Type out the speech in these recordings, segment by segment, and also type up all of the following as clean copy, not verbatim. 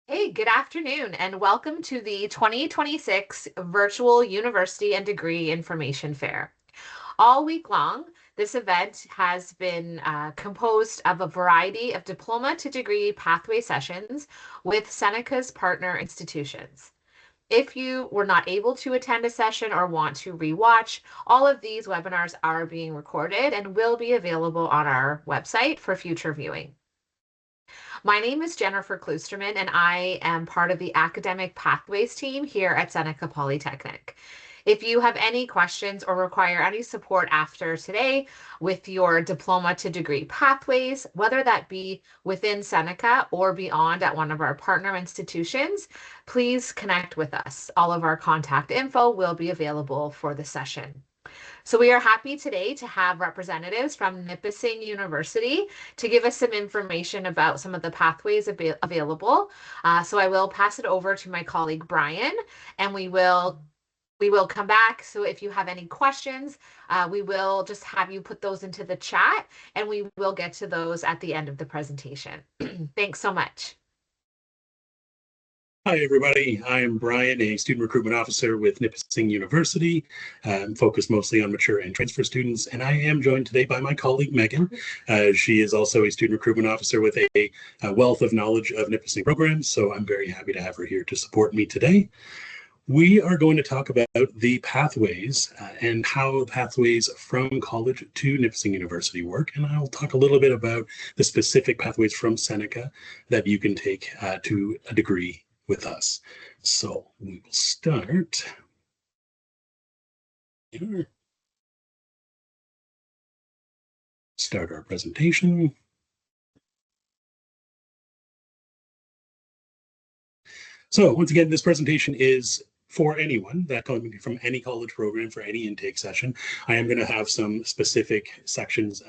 Hey, good afternoon, and welcome to the 2026 Virtual University and Degree Information Fair. All week long, this event has been composed of a variety of diploma to degree pathway sessions with Seneca's partner institutions. If you were not able to attend a session or want to rewatch, all of these webinars are being recorded and will be available on our website for future viewing. My name is Jennifer Kloosterman, and I am part of the Academic Pathways team here at Seneca Polytechnic. If you have any questions or require any support after today with your diploma to degree pathways, whether that be within Seneca or beyond at one of our partner institutions, please connect with us. All of our contact info will be available for the session. So we are happy today to have representatives from Nipissing University to give us some information about some of the pathways available. So I will pass it over to my colleague Brian, and we will come back. So if you have any questions, we will just have you put those into the chat, and we will get to those at the end of the presentation. Thanks so much. Hi, everybody. I am Brian, a student recruitment officer with Nipissing University, focused mostly on mature and transfer students. And I am joined today by my colleague, Megan. She is also a student recruitment officer with a wealth of knowledge of Nipissing programs. So I'm very happy to have her here to support me today. We are going to talk about the pathways and how pathways from college to Nipissing University work. And I'll talk a little bit about the specific pathways from Seneca that you can take to a degree with us. So we will start here. Start our presentation. So once again, this presentation is for anyone that coming from any college program for any intake session. I am going to have some specific sections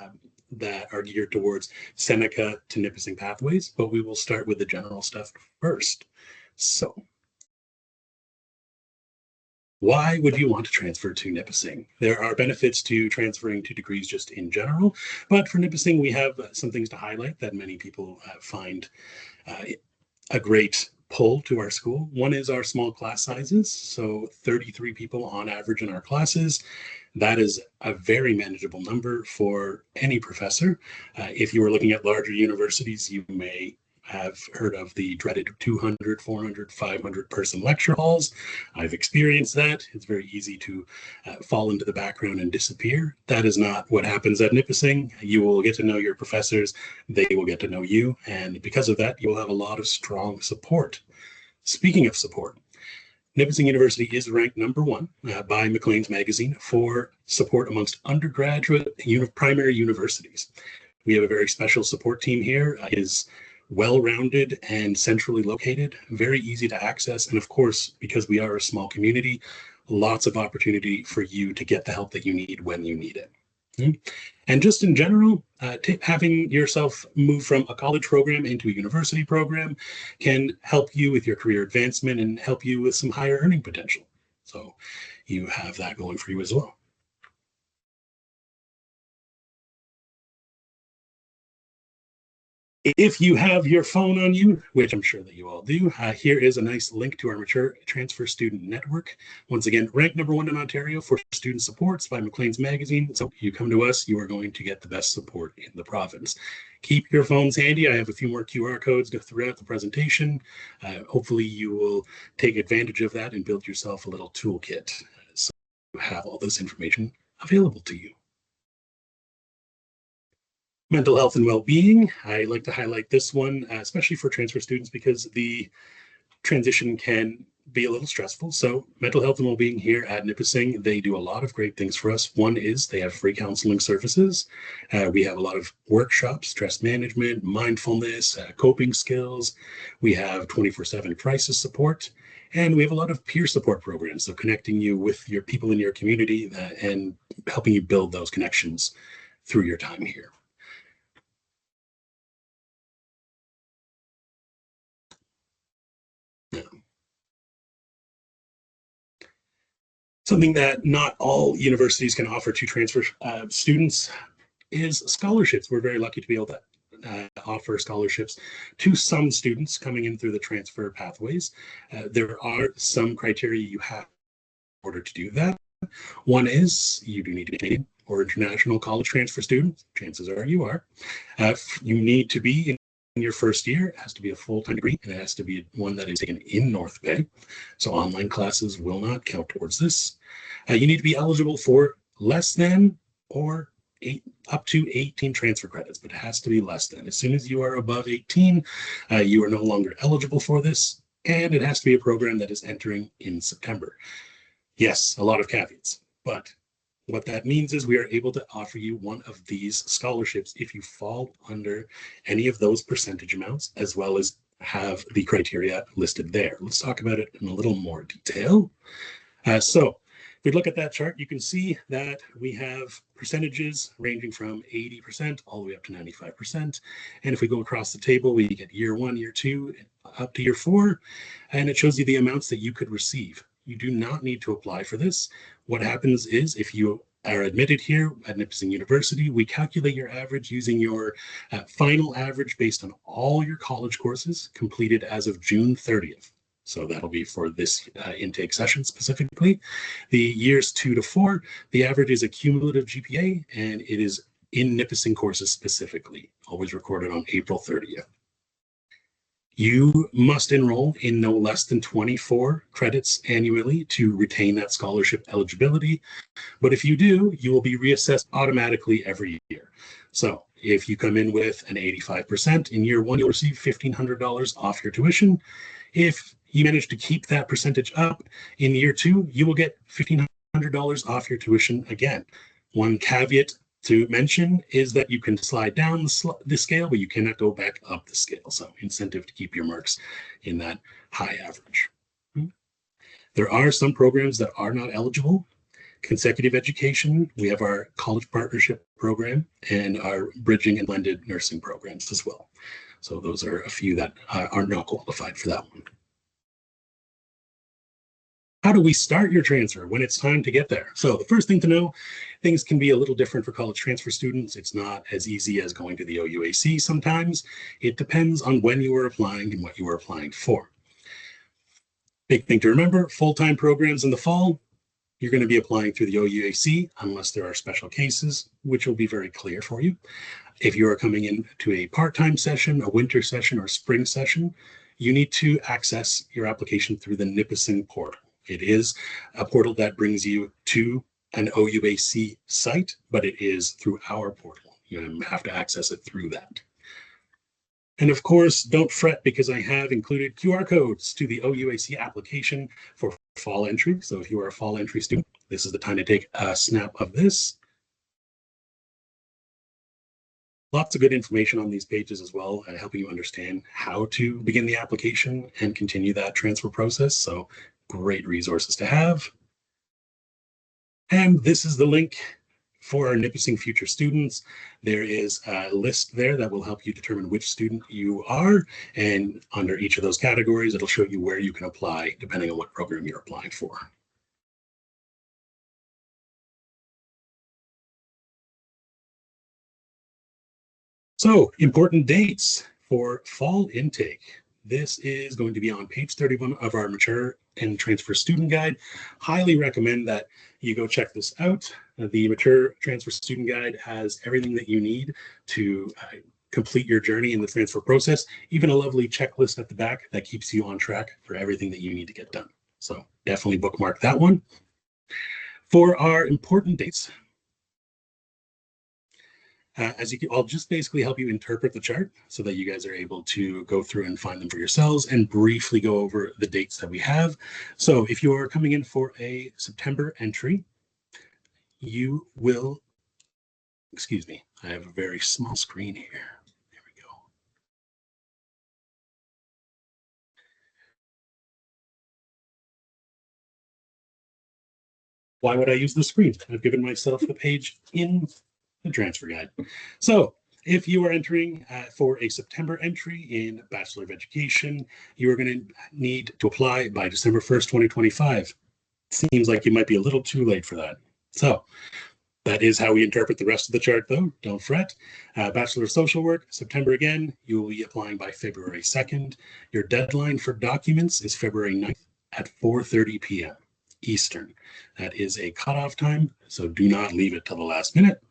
that are geared towards Seneca to Nipissing pathways, but we will start with the general stuff first. So why would you want to transfer to Nipissing? There are benefits to transferring to degrees just in general, but for Nipissing, we have some things to highlight that many people find a great pull to our school. One is our small class sizes, so 33 people on average in our classes. That is a very manageable number for any professor. If you were looking at larger universities, you may have heard of the dreaded 200, 400, 500 person lecture halls. I've experienced that. It's very easy to fall into the background and disappear. That is not what happens at Nipissing. You will get to know your professors, they will get to know you, and because of that, you will have a lot of strong support. Speaking of support, Nipissing University is ranked #1 by Maclean's magazine for support amongst undergraduate primary universities. We have a very special support team here. It is well-rounded and centrally located, very easy to access. And of course, because we are a small community, lots of opportunity for you to get the help that you need when you need it. And just in general, having yourself move from a college program into a university program can help you with your career advancement and help you with some higher earning potential. So you have that going for you as well. If you have your phone on you, which I'm sure that you all do, here is a nice link to our Mature Transfer Student Network. Once again, ranked #1 in Ontario for student supports by Maclean's magazine. So you come to us, you are going to get the best support in the province. Keep your phones handy. I have a few more QR codes throughout the presentation. Hopefully you will take advantage of that and build yourself a little toolkit so you have all this information available to you. Mental health and well-being. I like to highlight this one, especially for transfer students, because the transition can be a little stressful. So mental health and well-being here at Nipissing, they do a lot of great things for us. One is they have free counseling services. We have a lot of workshops, stress management, mindfulness, coping skills. We have 24/7 crisis support. And we have a lot of peer support programs, so connecting you with your people in your community and helping you build those connections through your time here. Something that not all universities can offer to transfer students is scholarships. We're very lucky to be able to offer scholarships to some students coming in through the transfer pathways. There are some criteria you have in order to do that. One is you do need to be Canadian or international college transfer student. Chances are you are. You need to be in your first year. It has to be a full-time degree, and it has to be one that is taken in North Bay. So online classes will not count towards this. You need to be eligible for less than or up to 18 transfer credits, but it has to be less than. As soon as you are above 18, you are no longer eligible for this, and it has to be a program that is entering in September. Yes, a lot of caveats, but what that means is we are able to offer you one of these scholarships if you fall under any of those percentage amounts, as well as have the criteria listed there. Let's talk about it in a little more detail. So if we look at that chart, you can see that we have percentages ranging from 80% all the way up to 95%. And if we go across the table, we get year 1, year 2, up to year 4, and it shows you the amounts that you could receive. You do not need to apply for this. What happens is if you are admitted here at Nipissing University, we calculate your average using your final average based on all your college courses completed as of June 30th. So that'll be for this intake session specifically. The years 2 to 4, the average is a cumulative GPA, and it is in Nipissing courses specifically, always recorded on April 30th. You must enroll in no less than 24 credits annually to retain that scholarship eligibility. But if you do, you will be reassessed automatically every year. So if you come in with an 85% in year 1, you'll receive $1,500 off your tuition. If you manage to keep that percentage up in year 2, you will get $1,500 off your tuition again. One caveat to mention is that you can slide down the scale, but you cannot go back up the scale. So incentive to keep your marks in that high average. There are some programs that are not eligible. Consecutive education, we have our college partnership program and our bridging and blended nursing programs as well. So those are a few that are not qualified for that one. How do we start your transfer when it's time to get there? So the first thing to know, things can be a little different for college transfer students. It's not as easy as going to the OUAC sometimes. It depends on when you are applying and what you are applying for. Big thing to remember, full-time programs in the fall, you're going to be applying through the OUAC unless there are special cases, which will be very clear for you. If you are coming in to a part-time session, a winter session, or spring session, you need to access your application through the Nipissing portal. It is a portal that brings you to an OUAC site, but it is through our portal. You have to access it through that. And of course, don't fret because I have included QR codes to the OUAC application for fall entry. So if you are a fall entry student, this is the time to take a snap of this. Lots of good information on these pages as well, helping you understand how to begin the application and continue that transfer process. So great resources to have. And this is the link for our Nipissing future students. There is a list there that will help you determine which student you are. And under each of those categories, it'll show you where you can apply depending on what program you're applying for. So important dates for fall intake. This is going to be on page 31 of our mature and transfer student guide. Highly recommend that you go check this out. The mature transfer student guide has everything that you need to complete your journey in the transfer process, even a lovely checklist at the back that keeps you on track for everything that you need to get done. So definitely bookmark that one. For our important dates, I'll just basically help you interpret the chart so that you guys are able to go through and find them for yourselves and briefly go over the dates that we have. So if you are coming in for a September entry, you will, excuse me, I have a very small screen here. There we go. Why would I use the screen? I've given myself the page in the transfer guide. So if you are entering for a September entry in Bachelor of Education, you are going to need to apply by December 1st, 2025. Seems like you might be a little too late for that. So That is how we interpret the rest of the chart, though. Don't fret. Bachelor of Social Work, September again. You will be applying by February 2nd. Your deadline for documents is February 9th at 4:30 p.m. Eastern. That is a cutoff time, so do not leave it till the last minute.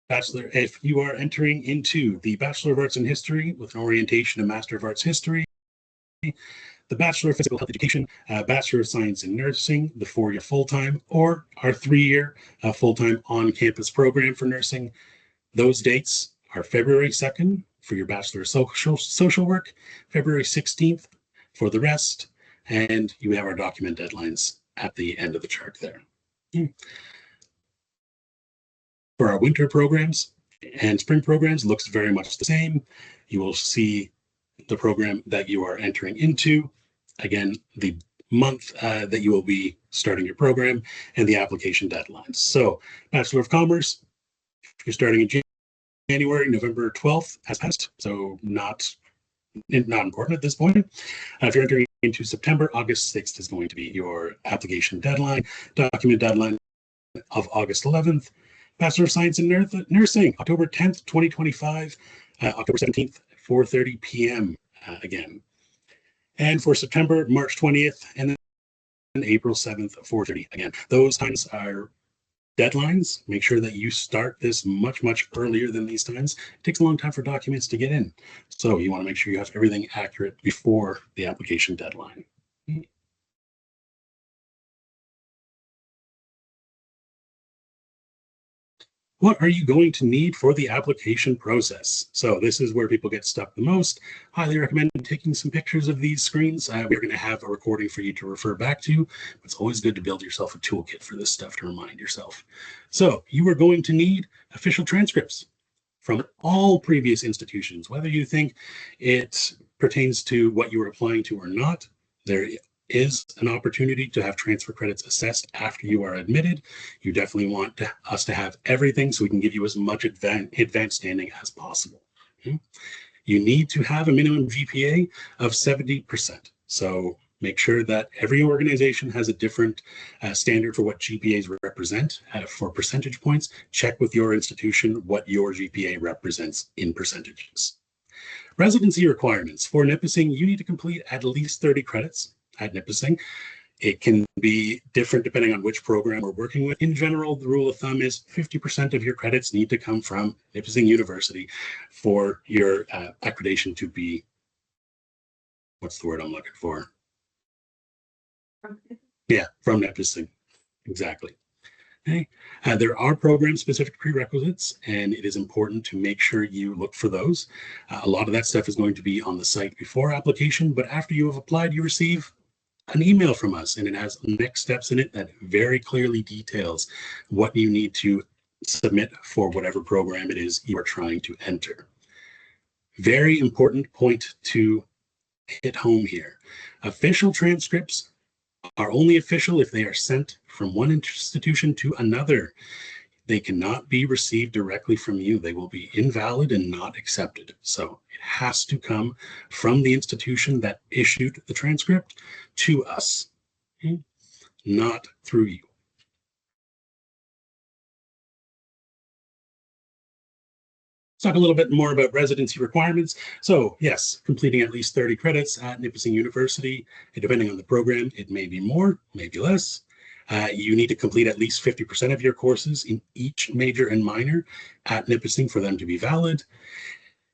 Bachelor, if you are entering into the Bachelor of Arts in History with an orientation to Master of Arts History, the Bachelor of Physical Health Education, Bachelor of Science in Nursing, the 4-year full-time, or our 3-year full-time on-campus program for nursing. Those dates are February 2nd for your Bachelor of Social Work, February 16th for the rest, and you have our document deadlines at the end of the chart there. For our winter programs and spring programs, looks very much the same. You will see the program that you are entering into. Again, the month that you will be starting your program and the application deadlines. So Bachelor of Commerce, if you're starting in January, November 12th has passed, so not important at this point. If you're entering into September, August 6th is going to be your application deadline, document deadline of August 11th. Bachelor of Science in Nursing, October 10th, 2025, October 17th, 4:30 p.m. Again. And for September, March 20th, and then April 7th, 4:30 again. Those times are deadlines. Make sure that you start this much, much earlier than these times. It takes a long time for documents to get in. So you want to make sure you have everything accurate before the application deadline. What are you going to need for the application process? So this is where people get stuck the most. Highly recommend taking some pictures of these screens. We're going to have a recording for you to refer back to. It's always good to build yourself a toolkit for this stuff to remind yourself. So you are going to need official transcripts from all previous institutions, whether you think it pertains to what you are applying to or not. There is an opportunity to have transfer credits assessed after you are admitted. You definitely want us to have everything so we can give you as much advanced standing as possible. Okay? You need to have a minimum GPA of 70%. So make sure that every organization has a different standard for what GPAs represent for percentage points. Check with your institution what your GPA represents in percentages. Residency requirements. For Nipissing, you need to complete at least 30 credits at Nipissing. It can be different depending on which program we're working with. In general, the rule of thumb is 50% of your credits need to come from Nipissing University for your accreditation to be, what's the word I'm looking for? Yeah, from Nipissing, exactly. Okay. There are program-specific prerequisites, and it is important to make sure you look for those. A lot of that stuff is going to be on the site before application, but after you have applied, you receive an email from us, and it has next steps in it that very clearly details what you need to submit for whatever program it is you are trying to enter. Very important point to hit home here. Official transcripts are only official if they are sent from one institution to another. They cannot be received directly from you. They will be invalid and not accepted. So it has to come from the institution that issued the transcript to us, okay? Not through you. Let's talk a little bit more about residency requirements. So yes, completing at least 30 credits at Nipissing University. And depending on the program, it may be more, maybe less. You need to complete at least 50% of your courses in each major and minor at Nipissing for them to be valid.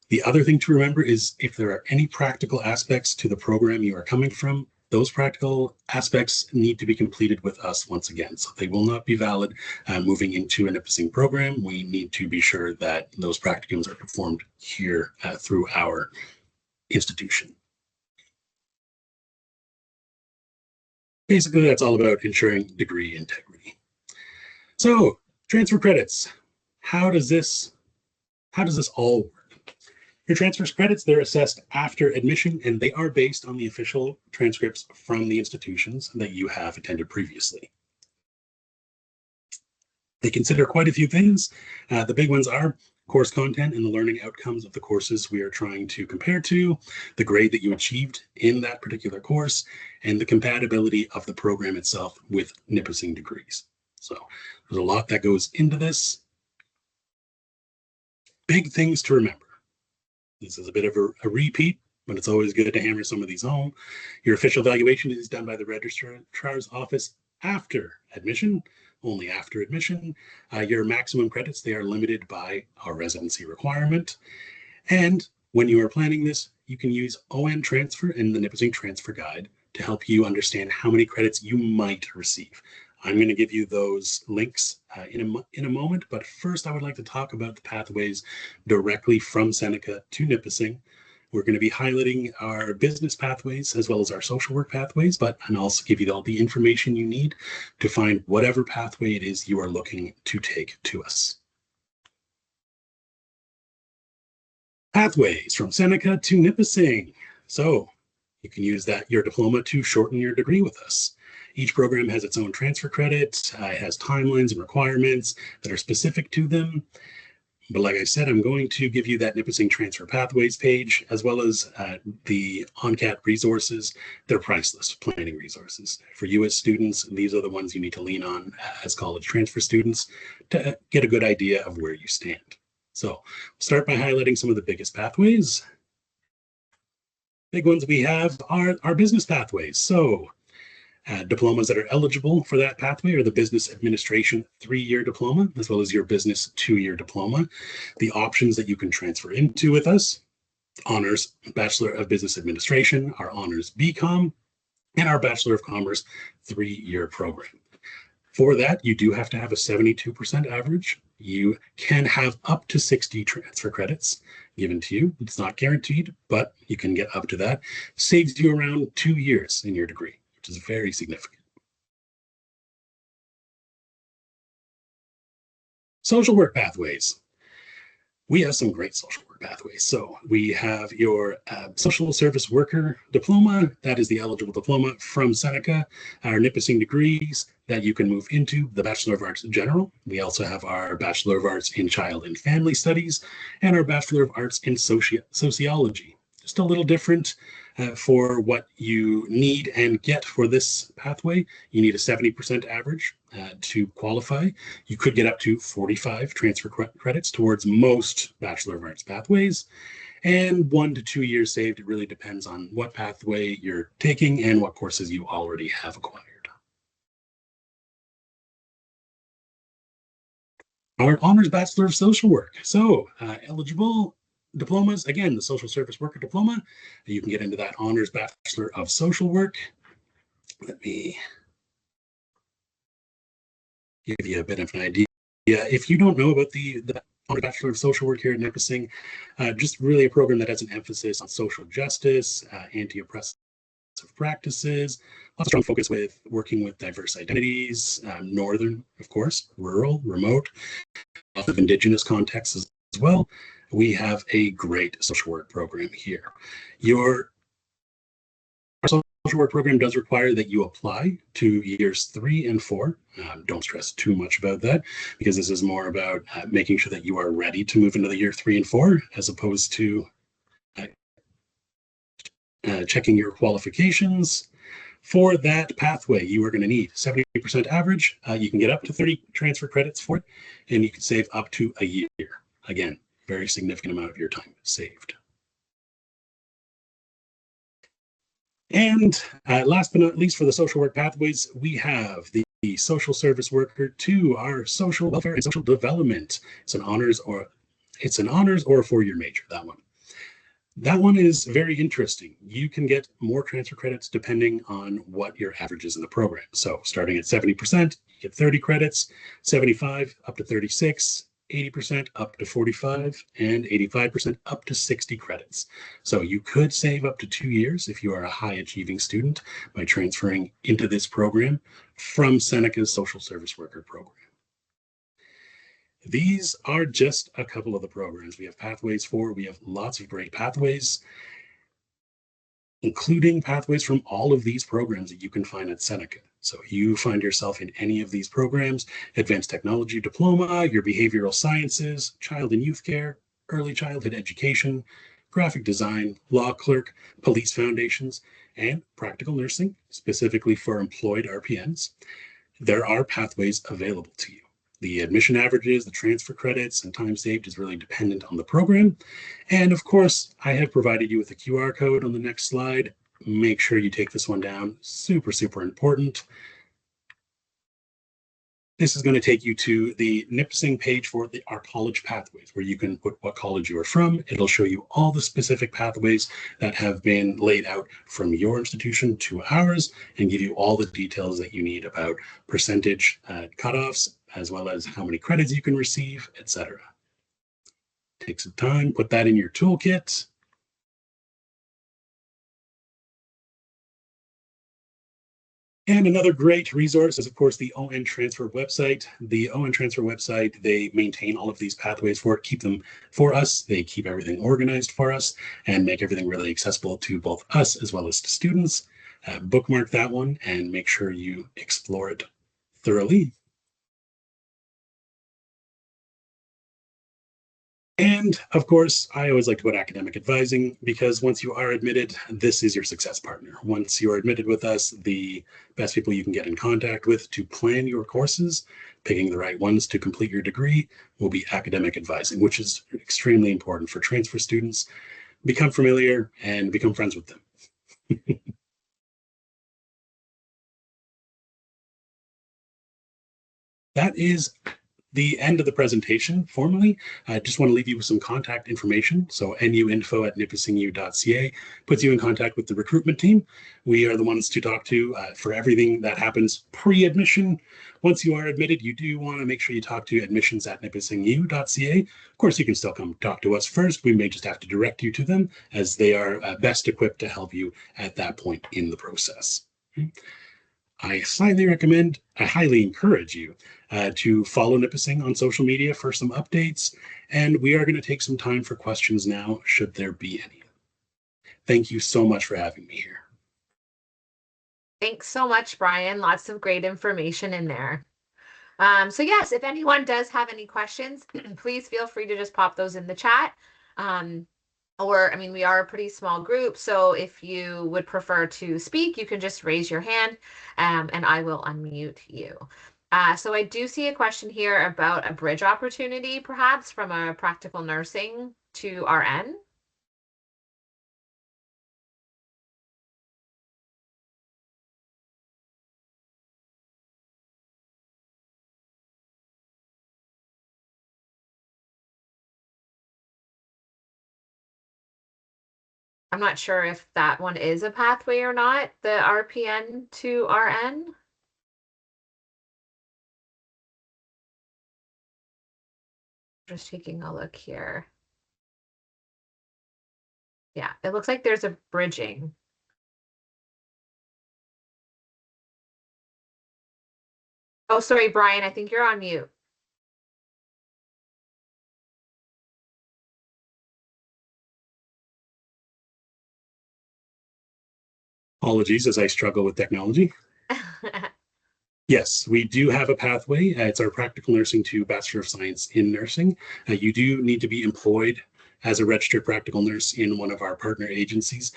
The other thing to remember is if there are any practical aspects to the program you are coming from, those practical aspects need to be completed with us once again. So they will not be valid moving into a Nipissing program. We need to be sure that those practicums are performed here through our institution. Basically, that's all about ensuring degree integrity. So transfer credits, how does this all work? Your transfer credits, they're assessed after admission, and they are based on the official transcripts from the institutions that you have attended previously. They consider quite a few things. The big ones are course content and the learning outcomes of the courses we are trying to compare to, the grade that you achieved in that particular course, and the compatibility of the program itself with Nipissing degrees. So there's a lot that goes into this. Big things to remember. This is a bit of a repeat, but it's always good to hammer some of these home. Your official evaluation is done by the registrar's office after admission, only after admission. Your maximum credits, they are limited by our residency requirement. And when you are planning this, you can use ON Transfer and the Nipissing Transfer Guide to help you understand how many credits you might receive. I'm going to give you those links in a moment, but first I would like to talk about the pathways directly from Seneca to Nipissing. We're going to be highlighting our business pathways as well as our social work pathways, but I'll also give you all the information you need to find whatever pathway it is you are looking to take to us. Pathways from Seneca to Nipissing. So you can use your diploma to shorten your degree with us. Each program has its own transfer credit. It has timelines and requirements that are specific to them. But like I said, I'm going to give you that Nipissing Transfer Pathways page, as well as the ONCAT resources. They're priceless planning resources. For you as students, these are the ones you need to lean on as college transfer students to get a good idea of where you stand. So we'll start by highlighting some of the biggest pathways. Big ones we have are our business pathways. So diplomas that are eligible for that pathway are the Business Administration 3-year diploma, as well as your Business 2-year diploma. The options that you can transfer into with us: Honors Bachelor of Business Administration, our Honors BCom, and our Bachelor of Commerce 3-year program. For that, you do have to have a 72% average. You can have up to 60 transfer credits given to you. It's not guaranteed, but you can get up to that. Saves you around 2 years in your degree, which is very significant. Social work pathways. We have some great social work pathways. So we have your social service worker diploma. That is the eligible diploma from Seneca. Our Nipissing degrees that you can move into the Bachelor of Arts in General. We also have our Bachelor of Arts in Child and Family Studies and our Bachelor of Arts in Sociology. Just a little different for what you need and get for this pathway. You need a 70% average to qualify. You could get up to 45 transfer credits towards most Bachelor of Arts pathways, and 1 to 2 years saved. It really depends on what pathway you're taking and what courses you already have acquired. Our Honors Bachelor of Social Work. So eligible diplomas, again, the Social Service Worker diploma. You can get into that Honors Bachelor of Social Work. Let me give you a bit of an idea. If you don't know about the Honors Bachelor of Social Work here at Nipissing, just really a program that has an emphasis on social justice, anti-oppressive practices, lots of strong focus with working with diverse identities, northern, of course, rural, remote, lots of Indigenous contexts as well. We have a great social work program here. Our social work program does require that you apply to years 3 and 4. Don't stress too much about that, because this is more about making sure that you are ready to move into the year 3 and 4, as opposed to checking your qualifications. For that pathway, you are going to need 70% average. You can get up to 30 transfer credits for it, and you can save up to a year. Again, very significant amount of your time saved. And last but not least, for the social work pathways, we have the social service worker to our social welfare and social development. It's an honors or a 4-year major, that one. That one is very interesting. You can get more transfer credits depending on what your average is in the program. So starting at 70%, you get 30 credits, 75 up to 36, 80% up to 45, and 85% up to 60 credits. So you could save up to 2 years if you are a high achieving student by transferring into this program from Seneca's social service worker program. These are just a couple of the programs we have pathways for. We have lots of great pathways, including pathways from all of these programs that you can find at Seneca. So you find yourself in any of these programs: advanced technology diploma, your behavioral sciences, child and youth care, early childhood education, graphic design, law clerk, police foundations, and practical nursing, specifically for employed RPNs. there are pathways available to you. The admission averages, the transfer credits, and time saved is really dependent on the program. And of course, I have provided you with a QR code on the next slide. Make sure you take this one down. Super, super important. This is going to take you to the Nipissing page for our college pathways, where you can put what college you are from. It'll show you all the specific pathways that have been laid out from your institution to ours and give you all the details that you need about percentage cutoffs, as well as how many credits you can receive, etc. Take some time, put that in your toolkit. And another great resource is, of course, the ON Transfer website. The ON Transfer website, they maintain all of these pathways keep them for us. They keep everything organized for us and make everything really accessible to both us as well as to students. Bookmark that one and make sure you explore it thoroughly. And of course, I always like to put academic advising, because once you are admitted, this is your success partner. Once you are admitted with us, the best people you can get in contact with to plan your courses, picking the right ones to complete your degree, will be academic advising, which is extremely important for transfer students. Become familiar and become friends with them. That is the end of the presentation formally. I just want to leave you with some contact information. So nuinfo@nippissingu.ca puts you in contact with the recruitment team. We are the ones to talk to for everything that happens pre-admission. Once you are admitted, you do want to make sure you talk to admissions@nippissingu.ca. Of course, you can still come talk to us first. We may just have to direct you to them, as they are best equipped to help you at that point in the process. I highly encourage you to follow Nipissing on social media for some updates. And we are going to take some time for questions now, should there be any. Thank you so much for having me here. Thanks so much, Brian. Lots of great information in there. So yes, if anyone does have any questions, please feel free to just pop those in the chat. We are a pretty small group, so if you would prefer to speak, you can just raise your hand, and I will unmute you. So I do see a question here about a bridge opportunity, perhaps from a practical nursing to RN. I'm not sure if that one is a pathway or not, the RPN to RN. Just taking a look here. Yeah, it looks like there's a bridging. Oh, sorry, Brian, I think you're on mute. Apologies as I struggle with technology. Yes, we do have a pathway. It's our practical nursing to Bachelor of Science in Nursing. You do need to be employed as a registered practical nurse in one of our partner agencies,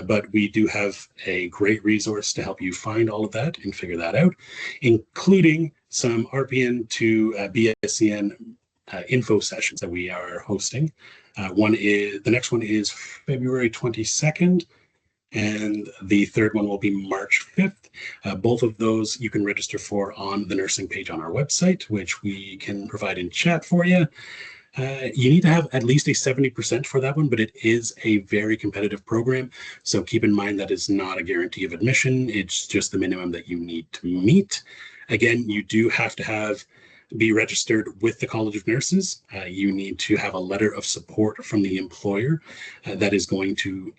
but we do have a great resource to help you find all of that and figure that out, including some RPN to BSCN info sessions that we are hosting. The next one is February 22nd. And the third one will be March 5th. Both of those you can register for on the nursing page on our website, which we can provide in chat for you. You need to have at least a 70% for that one, but it is a very competitive program. So keep in mind that is not a guarantee of admission. It's just the minimum that you need to meet. Again, you do have to be registered with the College of Nurses. You need to have a letter of support from the employer that is going to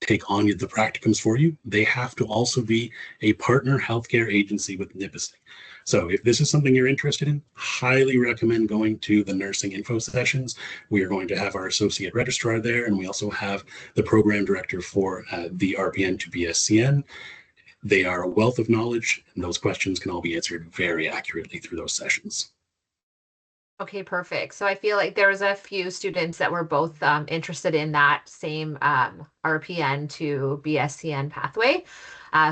take on the practicums for you. They have to also be a partner healthcare agency with Nipissing. So if this is something you're interested in, highly recommend going to the nursing info sessions. We are going to have our associate registrar there, and we also have the program director for the RPN to BSCN. They are a wealth of knowledge, and those questions can all be answered very accurately through those sessions. Okay, perfect. So I feel like there was a few students that were both interested in that same RPN to BSCN pathway.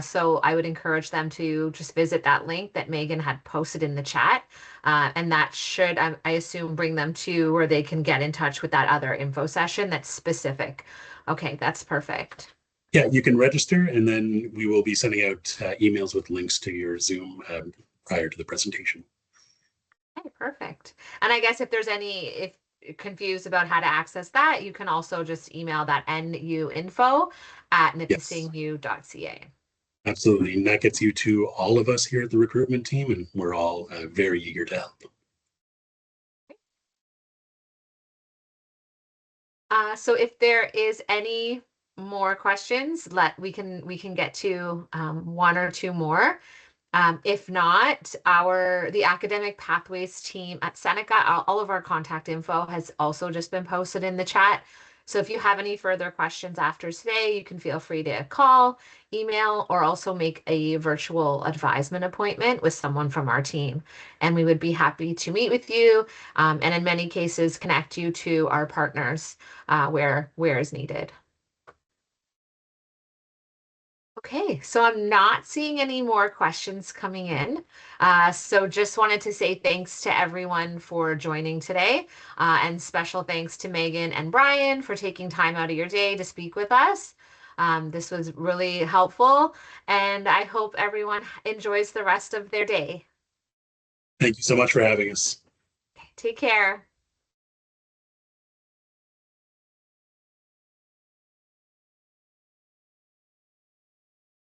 So I would encourage them to just visit that link that Megan had posted in the chat. And that should, I assume, bring them to where they can get in touch with that other info session that's specific. Okay, that's perfect. Yeah, you can register, and then we will be sending out emails with links to your Zoom prior to the presentation. Okay, perfect. And I guess if there's any, if confused about how to access that, you can also just email that nuinfo at Yes, nipissingU.ca. absolutely. And that gets you to all of us here at the recruitment team, and we're all very eager to help. So if there is any more questions, we can get to one or two more. If not, the academic pathways team at Seneca, all of our contact info has also just been posted in the chat. So if you have any further questions after today, you can feel free to call, email, or also make a virtual advisement appointment with someone from our team. And we would be happy to meet with you, and in many cases, connect you to our partners where is needed. Okay, so I'm not seeing any more questions coming in. So just wanted to say thanks to everyone for joining today, and special thanks to Megan and Brian for taking time out of your day to speak with us. This was really helpful, and I hope everyone enjoys the rest of their day. Thank you so much for having us. Take care.